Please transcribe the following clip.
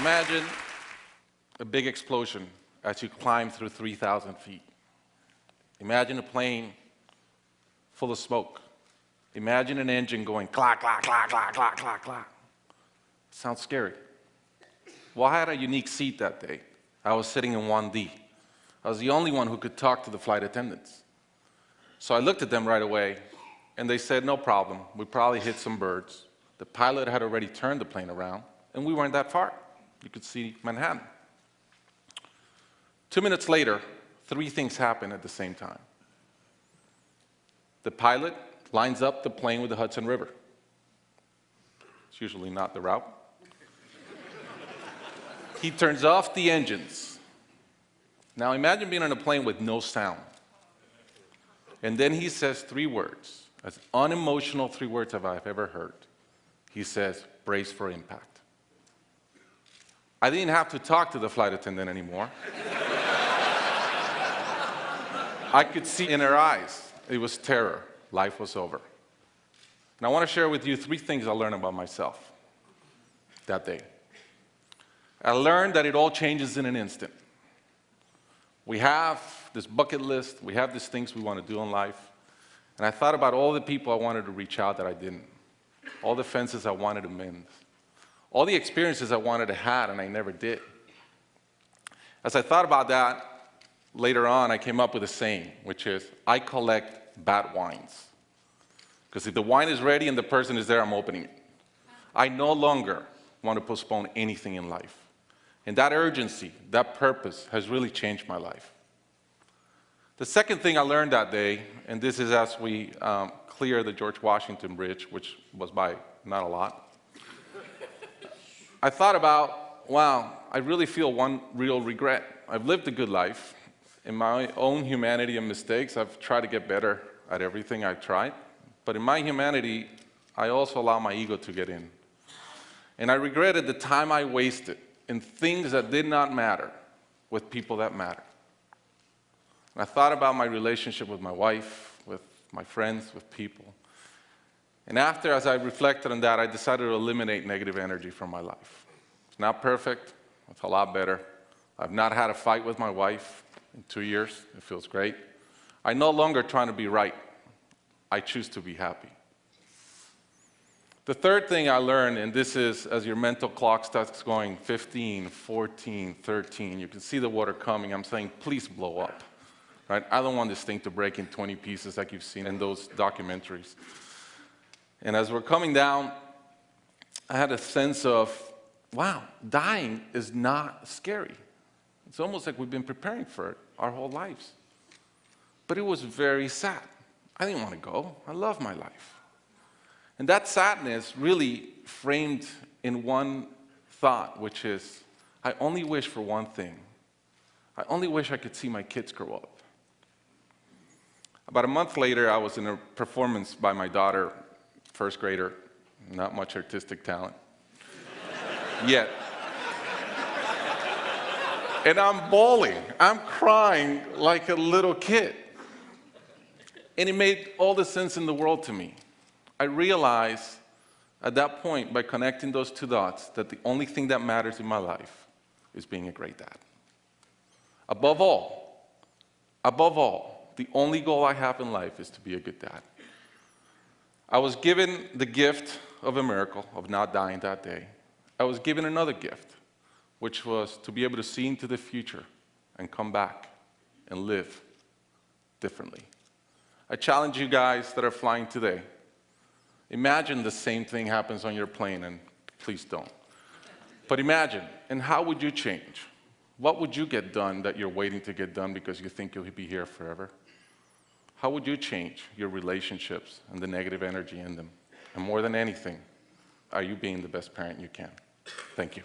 Imagine a big explosion as you climb through 3,000 feet. Imagine a plane full of smoke. Imagine an engine going clack, clack, clack, clack, clack, clack, clack. Sounds scary. Well, I had a unique seat that day. I was sitting in 1D. I was the only one who could talk to the flight attendants. So I looked at them right away, and they said, no problem. We probably hit some birds. The pilot had already turned the plane around, and we weren't that far. You could see Manhattan. 2 minutes later, 3 things happened at the same time. The pilot lines up the plane with the Hudson River. It's usually not the route. He turns off the engines. Now imagine being on a plane with no sound. And then he says 3 words, as unemotional 3 words as I've ever heard. He says, brace for impact. I didn't have to talk to the flight attendant anymore. I could see in her eyes, it was terror. Life was over. And I want to share with you 3 things I learned about myself that day. I learned that it all changes in an instant. We have this bucket list, we have these things we want to do in life, and I thought about all the people I wanted to reach out that I didn't, all the fences I wanted to mend, all the experiences I wanted to have and I never did. As I thought about that, later on I came up with a saying, which is, I collect bad wines. Because if the wine is ready and the person is there, I'm opening it. I no longer want to postpone anything in life. And that urgency, that purpose has really changed my life. The second thing I learned that day, and this is as we clear the George Washington Bridge, which was by not a lot, I thought about, wow, I really feel one real regret. I've lived a good life. In my own humanity and mistakes, I've tried to get better at everything I've tried. But in my humanity, I also allow my ego to get in. And I regretted the time I wasted in things that did not matter with people that matter. And I thought about my relationship with my wife, with my friends, with people. And after, as I reflected on that, I decided to eliminate negative energy from my life. It's not perfect. It's a lot better. I've not had a fight with my wife in 2 years. It feels great. I'm no longer trying to be right. I choose to be happy. The third thing I learned, and this is as your mental clock starts going 15, 14, 13, you can see the water coming. I'm saying, please blow up. Right? I don't want this thing to break in 20 pieces like you've seen in those documentaries. And as we're coming down, I had a sense of, wow, dying is not scary. It's almost like we've been preparing for it our whole lives. But it was very sad. I didn't want to go. I love my life. And that sadness really framed in one thought, which is, I only wish for one thing. I only wish I could see my kids grow up. About a month later, I was in a performance by my daughter, first grader, not much artistic talent, yet. And I'm bawling, I'm crying like a little kid. And it made all the sense in the world to me. I realized at that point, by connecting those 2 dots, that the only thing that matters in my life is being a great dad. Above all, the only goal I have in life is to be a good dad. I was given the gift of a miracle, of not dying that day. I was given another gift, which was to be able to see into the future and come back and live differently. I challenge you guys that are flying today. Imagine the same thing happens on your plane, and please don't. But imagine, and how would you change? What would you get done that you're waiting to get done because you think you'll be here forever? How would you change your relationships and the negative energy in them? And more than anything, are you being the best parent you can? Thank you.